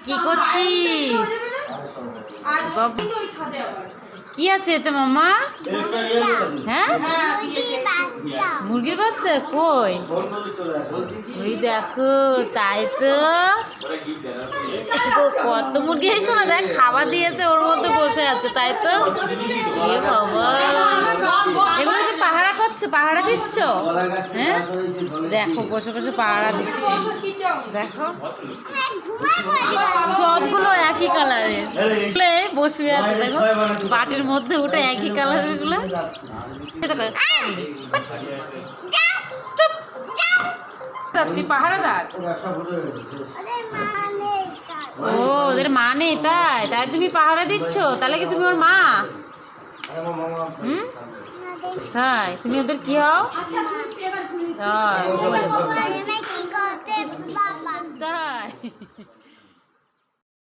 কি করছিস? কি আছে এতে মামা? হ্যাঁ, মুরগির বাচ্চা কই? ওই দেখো, তাই তো। কত মুরগি এসো না, দেখ খাবার দিয়েছে, ওর মধ্যে বসে আছে, তাই তো। এ বাবা, এগুলো কি পাহারা করছো, পাহারা দিচ্ছ? হ্যাঁ, দেখো বসে বসে পাহারা দিচ্ছে। দেখো সবগুলো একই কালারের বসে আছে। দেখো বাটির মধ্যে উঠে একই কালারের গুলো। তুই পাহারাদার? ও, ওদের মা নেই, তাই তাই তুমি পাহারা দিচ্ছ? তাহলে কি তুমি ওর মা? তাই তুমি ওদের কি হও?